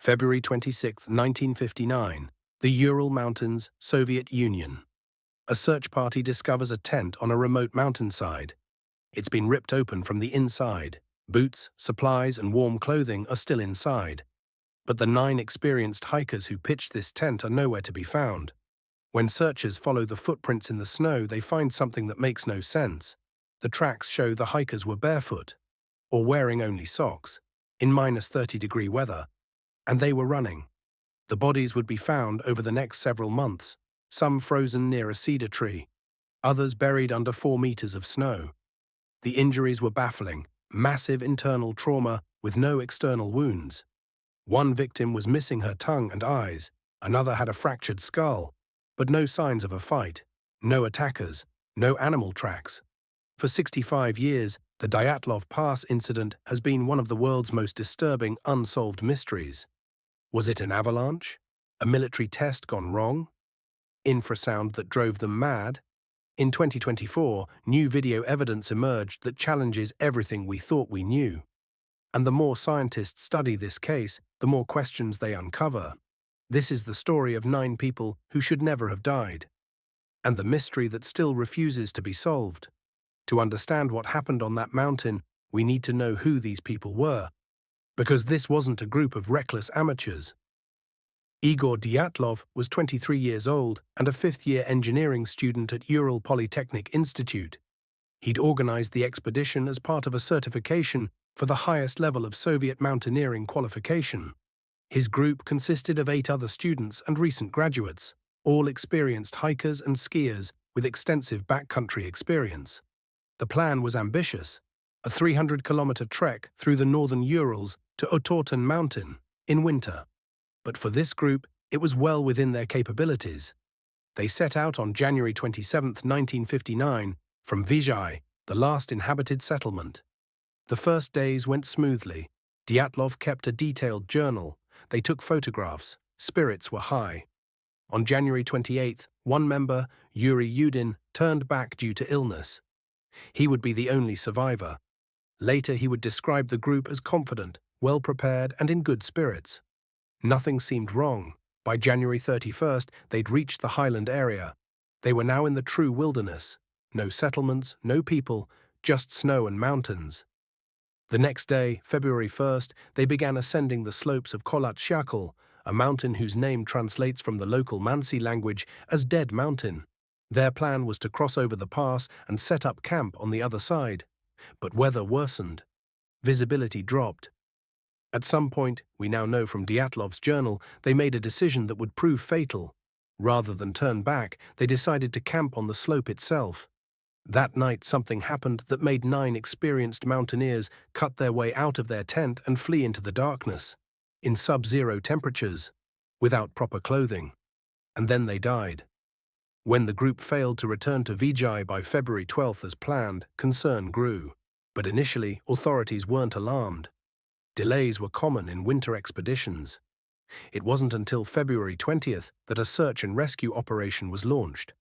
February 26, 1959, the Ural Mountains, Soviet Union. A search party discovers a tent on a remote mountainside. It's been ripped open from the inside. Boots, supplies, and warm clothing are still inside. But the 9 experienced hikers who pitched this tent are nowhere to be found. When searchers follow the footprints in the snow, they find something that makes no sense. The tracks show the hikers were barefoot, or wearing only socks, in -30-degree weather, and they were running. The bodies would be found over the next several months, some frozen near a cedar tree, others buried under 4 meters of snow. The injuries were baffling, massive internal trauma with no external wounds. One victim was missing her tongue and eyes, another had a fractured skull, but no signs of a fight, no attackers, no animal tracks. For 65 years, the Dyatlov Pass incident has been one of the world's most disturbing unsolved mysteries. Was it an avalanche? A military test gone wrong? Infrasound that drove them mad? In 2024, new video evidence emerged that challenges everything we thought we knew. And the more scientists study this case, the more questions they uncover. This is the story of 9 people who should never have died, and the mystery that still refuses to be solved. To understand what happened on that mountain, we need to know who these people were, because this wasn't a group of reckless amateurs. Igor Dyatlov was 23 years old and a 5th-year engineering student at Ural Polytechnic Institute. He'd organized the expedition as part of a certification for the highest level of Soviet mountaineering qualification. His group consisted of 8 other students and recent graduates, all experienced hikers and skiers with extensive backcountry experience. The plan was ambitious, a 300-kilometer trek through the northern Urals to Otorten Mountain in winter. But for this group, it was well within their capabilities. They set out on January 27, 1959, from Vizhai, the last inhabited settlement. The first days went smoothly. Dyatlov kept a detailed journal. They took photographs. Spirits were high. On January 28, one member, Yuri Yudin, turned back due to illness. He would be the only survivor. Later, he would describe the group as confident, well-prepared, and in good spirits. Nothing seemed wrong. By January 31st, they'd reached the highland area. They were now in the true wilderness. No settlements, no people, just snow and mountains. The next day, February 1st, they began ascending the slopes of Kholat Syakhl, a mountain whose name translates from the local Mansi language as Dead Mountain. Their plan was to cross over the pass and set up camp on the other side. But weather worsened. Visibility dropped. At some point, we now know from Dyatlov's journal, they made a decision that would prove fatal. Rather than turn back, they decided to camp on the slope itself. That night, something happened that made 9 experienced mountaineers cut their way out of their tent and flee into the darkness, in sub-zero temperatures, without proper clothing. And then they died. When the group failed to return to Vijay by February 12th as planned, concern grew. But initially, authorities weren't alarmed. Delays were common in winter expeditions. It wasn't until February 20th that a search and rescue operation was launched.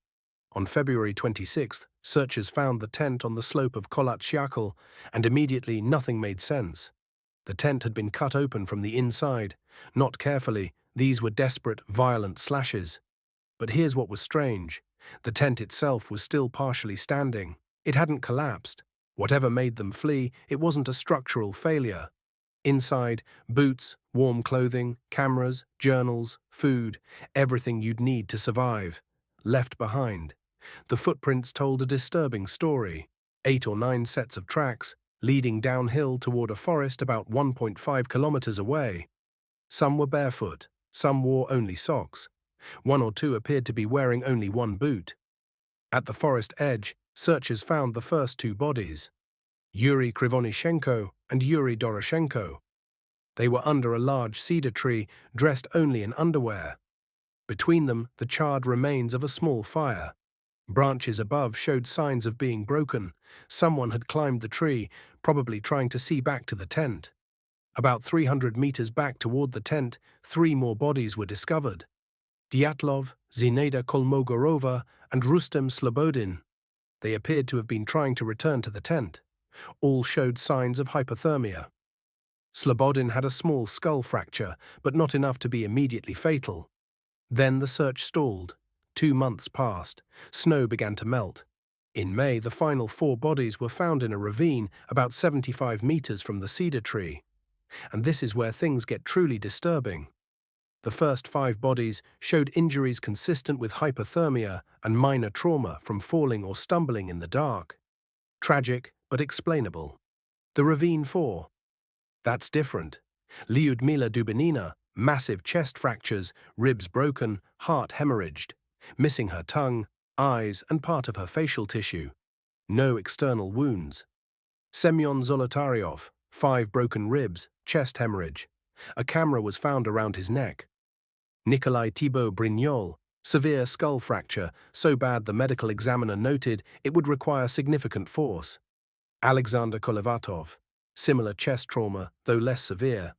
On February 26th, searchers found the tent on the slope of Kholat Syakhl, and immediately nothing made sense. The tent had been cut open from the inside. Not carefully, these were desperate, violent slashes. But here's what was strange. The tent itself was still partially standing. It hadn't collapsed. Whatever made them flee, it wasn't a structural failure. Inside, boots, warm clothing, cameras, journals, food, everything you'd need to survive. Left behind. The footprints told a disturbing story. 8 or 9 sets of tracks, leading downhill toward a forest about 1.5 kilometers away. Some were barefoot, some wore only socks. 1 or 2 appeared to be wearing only 1 boot. At the forest edge, searchers found the first 2 bodies, Yuri Krivonishenko and Yuri Doroshenko. They were under a large cedar tree, dressed only in underwear. Between them, the charred remains of a small fire. Branches above showed signs of being broken. Someone had climbed the tree, probably trying to see back to the tent. About 300 meters back toward the tent, 3 more bodies were discovered. Dyatlov, Zinaida Kolmogorova, and Rustem Slobodin. They appeared to have been trying to return to the tent. All showed signs of hypothermia. Slobodin had a small skull fracture, but not enough to be immediately fatal. Then the search stalled. 2 months passed. Snow began to melt. In May, the final 4 bodies were found in a ravine about 75 meters from the cedar tree. And this is where things get truly disturbing. The first 5 bodies showed injuries consistent with hypothermia and minor trauma from falling or stumbling in the dark. Tragic, but explainable. The ravine 4. That's different. Lyudmila Dubinina, massive chest fractures, ribs broken, heart hemorrhaged, missing her tongue, eyes, and part of her facial tissue. No external wounds. Semyon Zolotaryov, 5 broken ribs, chest hemorrhage. A camera was found around his neck. Nikolai Thibault Brignol, severe skull fracture, so bad the medical examiner noted it would require significant force. Alexander Kolevatov, similar chest trauma, though less severe.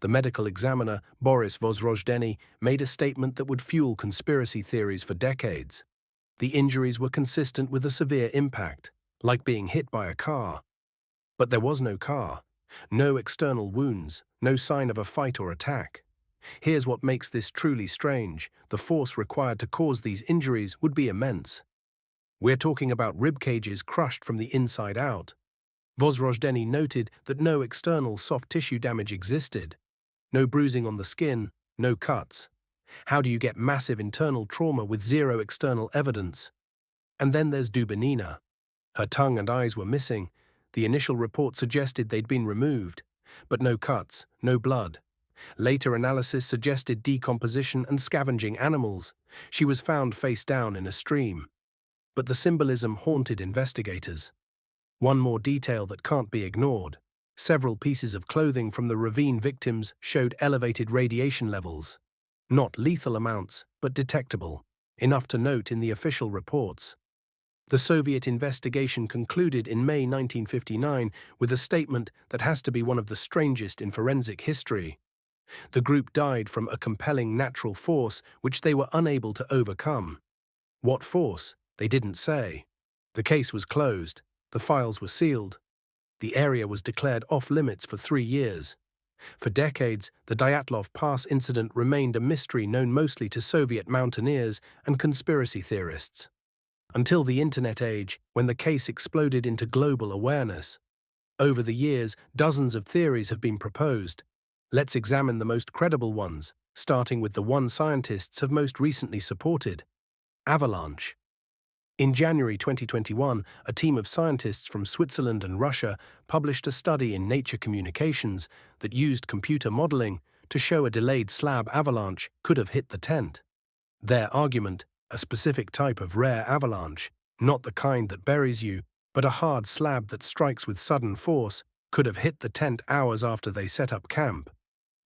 The medical examiner, Boris Vozrojdeny, made a statement that would fuel conspiracy theories for decades. The injuries were consistent with a severe impact, like being hit by a car. But there was no car, no external wounds, no sign of a fight or attack. Here's what makes this truly strange. The force required to cause these injuries would be immense. We're talking about rib cages crushed from the inside out. Vozrojdeny noted that no external soft tissue damage existed. No bruising on the skin, no cuts. How do you get massive internal trauma with zero external evidence? And then there's Dubinina. Her tongue and eyes were missing. The initial report suggested they'd been removed, but no cuts, no blood. Later analysis suggested decomposition and scavenging animals. She was found face down in a stream. But the symbolism haunted investigators. One more detail that can't be ignored. Several pieces of clothing from the ravine victims showed elevated radiation levels. Not lethal amounts, but detectable, enough to note in the official reports. The Soviet investigation concluded in May 1959 with a statement that has to be one of the strangest in forensic history. The group died from a compelling natural force which they were unable to overcome. What force? They didn't say. The case was closed. The files were sealed. The area was declared off-limits for 3 years. For decades, the Dyatlov Pass incident remained a mystery known mostly to Soviet mountaineers and conspiracy theorists. Until the internet age, when the case exploded into global awareness. Over the years, dozens of theories have been proposed. Let's examine the most credible ones, starting with the one scientists have most recently supported. Avalanche. In January 2021, a team of scientists from Switzerland and Russia published a study in Nature Communications that used computer modeling to show a delayed slab avalanche could have hit the tent. Their argument, a specific type of rare avalanche, not the kind that buries you, but a hard slab that strikes with sudden force, could have hit the tent hours after they set up camp.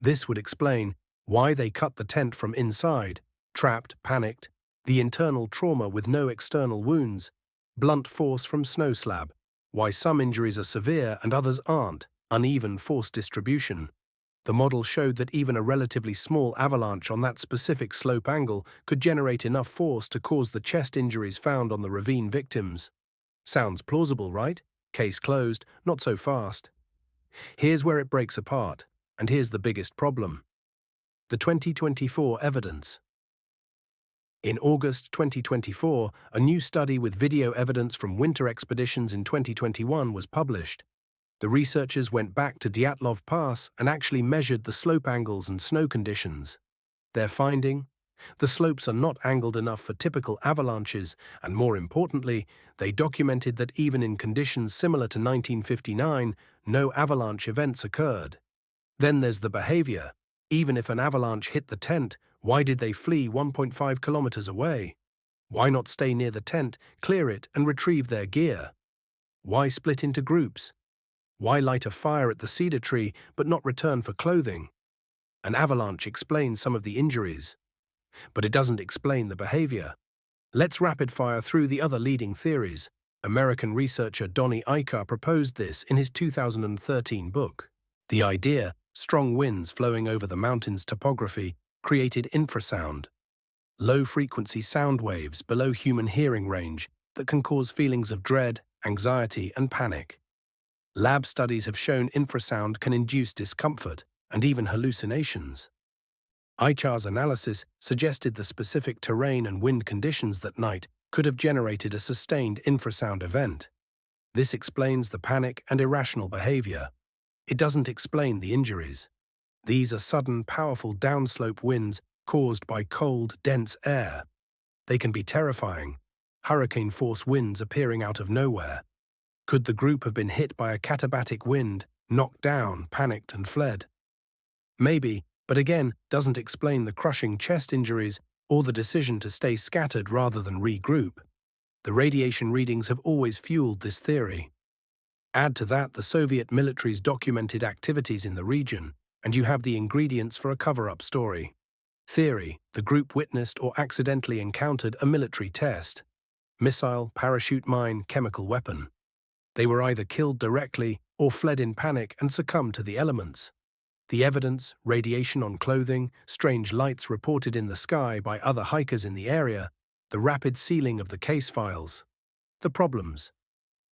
This would explain why they cut the tent from inside, trapped, panicked, the internal trauma with no external wounds, blunt force from snow slab, why some injuries are severe and others aren't, uneven force distribution. The model showed that even a relatively small avalanche on that specific slope angle could generate enough force to cause the chest injuries found on the ravine victims. Sounds plausible, right? Case closed, not so fast. Here's where it breaks apart, and here's the biggest problem. The 2024 evidence. In August 2024, a new study with video evidence from winter expeditions in 2021 was published. The researchers went back to Dyatlov Pass and actually measured the slope angles and snow conditions. Their finding? The slopes are not angled enough for typical avalanches, and more importantly, they documented that even in conditions similar to 1959, no avalanche events occurred. Then there's the behavior. Even if an avalanche hit the tent, why did they flee 1.5 kilometers away? Why not stay near the tent, clear it, and retrieve their gear? Why split into groups? Why light a fire at the cedar tree but not return for clothing? An avalanche explains some of the injuries, but it doesn't explain the behavior. Let's rapid-fire through the other leading theories. American researcher Donnie Eichar proposed this in his 2013 book. The idea, strong winds flowing over the mountain's topography, created infrasound, low-frequency sound waves below human hearing range that can cause feelings of dread, anxiety, and panic. Lab studies have shown infrasound can induce discomfort and even hallucinations. ICHAR's analysis suggested the specific terrain and wind conditions that night could have generated a sustained infrasound event. This explains the panic and irrational behavior. It doesn't explain the injuries. These are sudden, powerful downslope winds caused by cold, dense air. They can be terrifying, hurricane-force winds appearing out of nowhere. Could the group have been hit by a katabatic wind, knocked down, panicked, and fled? Maybe, but again, doesn't explain the crushing chest injuries or the decision to stay scattered rather than regroup. The radiation readings have always fueled this theory. Add to that the Soviet military's documented activities in the region, and you have the ingredients for a cover-up story. Theory: the group witnessed or accidentally encountered a military test. Missile, parachute mine, chemical weapon. They were either killed directly or fled in panic and succumbed to the elements. The evidence, radiation on clothing, strange lights reported in the sky by other hikers in the area, the rapid sealing of the case files. The problems: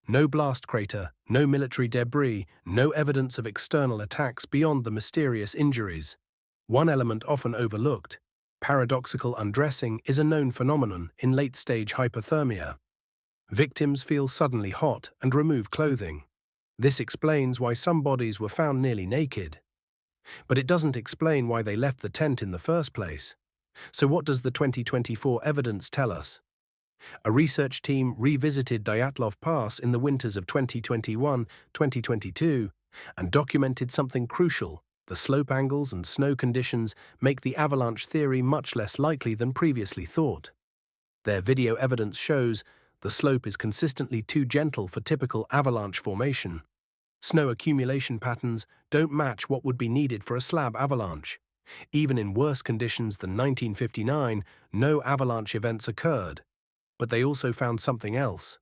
no blast crater, no military debris, no evidence of external attacks beyond the mysterious injuries. One element often overlooked: paradoxical undressing is a known phenomenon in late-stage hypothermia. Victims feel suddenly hot and remove clothing. This explains why some bodies were found nearly naked. But it doesn't explain why they left the tent in the first place. So what does the 2024 evidence tell us? A research team revisited Dyatlov Pass in the winters of 2021-2022 and documented something crucial: the slope angles and snow conditions make the avalanche theory much less likely than previously thought. Their video evidence shows the slope is consistently too gentle for typical avalanche formation. Snow accumulation patterns don't match what would be needed for a slab avalanche. Even in worse conditions than 1959, no avalanche events occurred. But they also found something else: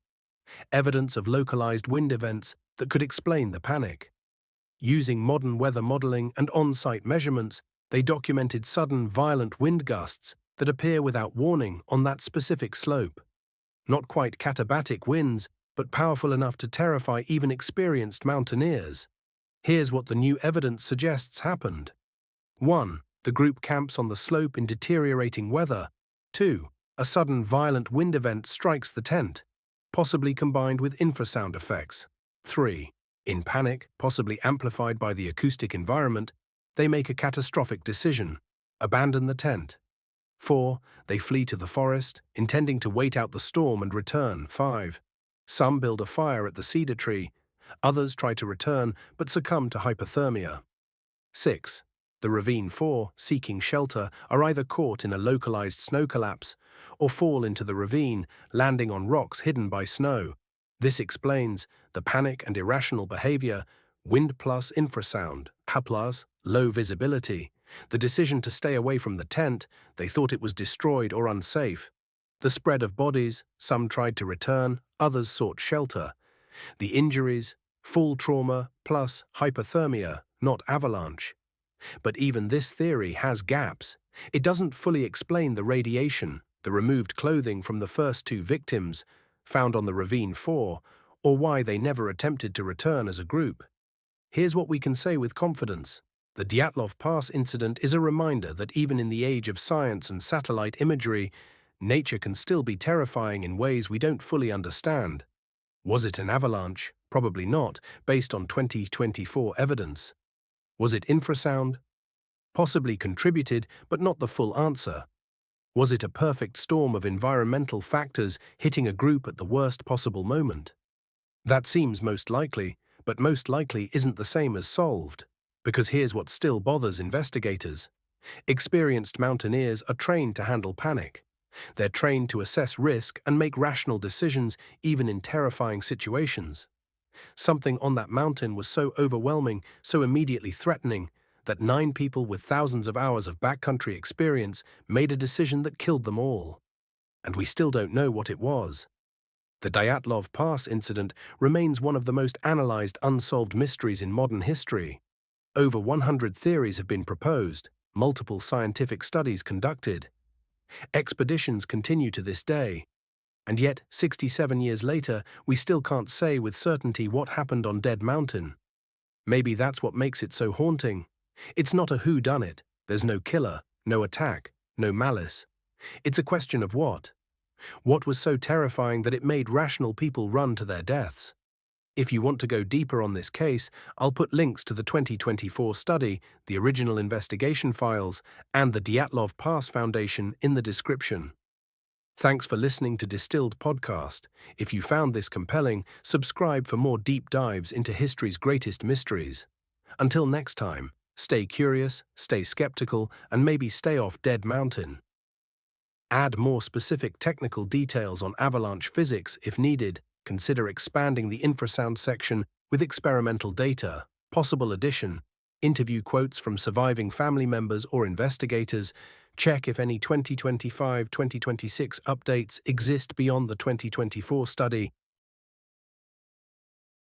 evidence of localized wind events that could explain the panic. Using modern weather modeling and on-site measurements, they documented sudden, violent wind gusts that appear without warning on that specific slope. Not quite katabatic winds, but powerful enough to terrify even experienced mountaineers. Here's what the new evidence suggests happened. 1. The group camps on the slope in deteriorating weather. 2. A sudden violent wind event strikes the tent, possibly combined with infrasound effects. 3. In panic, possibly amplified by the acoustic environment, they make a catastrophic decision: abandon the tent. 4. They flee to the forest, intending to wait out the storm and return. 5. Some build a fire at the cedar tree. Others try to return but succumb to hypothermia. 6. The ravine 4, seeking shelter, are either caught in a localized snow collapse or fall into the ravine, landing on rocks hidden by snow. This explains the panic and irrational behavior: wind plus infrasound, plus low visibility. The decision to stay away from the tent: they thought it was destroyed or unsafe. The spread of bodies: some tried to return, others sought shelter. The injuries: full trauma plus hypothermia, not avalanche. But even this theory has gaps. It doesn't fully explain the radiation, the removed clothing from the first 2 victims found on the ravine 4, or why they never attempted to return as a group. Here's what we can say with confidence: the Dyatlov Pass incident is a reminder that even in the age of science and satellite imagery, nature can still be terrifying in ways we don't fully understand. Was it an avalanche? Probably not, based on 2024 evidence. Was it infrasound? Possibly contributed, but not the full answer. Was it a perfect storm of environmental factors hitting a group at the worst possible moment? That seems most likely, but most likely isn't the same as solved. Because here's what still bothers investigators. Experienced mountaineers are trained to handle panic. They're trained to assess risk and make rational decisions even in terrifying situations. Something on that mountain was so overwhelming, so immediately threatening, that 9 people with thousands of hours of backcountry experience made a decision that killed them all. And we still don't know what it was. The Dyatlov Pass incident remains one of the most analyzed unsolved mysteries in modern history. Over 100 theories have been proposed, multiple scientific studies conducted. Expeditions continue to this day. And yet, 67 years later, we still can't say with certainty what happened on Dead Mountain. Maybe that's what makes it so haunting. It's not a whodunit. There's no killer, no attack, no malice. It's a question of what? What was so terrifying that it made rational people run to their deaths? If you want to go deeper on this case, I'll put links to the 2024 study, the original investigation files, and the Dyatlov Pass Foundation in the description. Thanks for listening to Distilled Podcast. If you found this compelling, subscribe for more deep dives into history's greatest mysteries. Until next time, stay curious, stay skeptical, and maybe stay off Dead Mountain. Add more specific technical details on avalanche physics if needed. Consider expanding the infrasound section with experimental data. Possible addition: interview quotes from surviving family members or investigators. Check if any 2025-2026 updates exist beyond the 2024 study.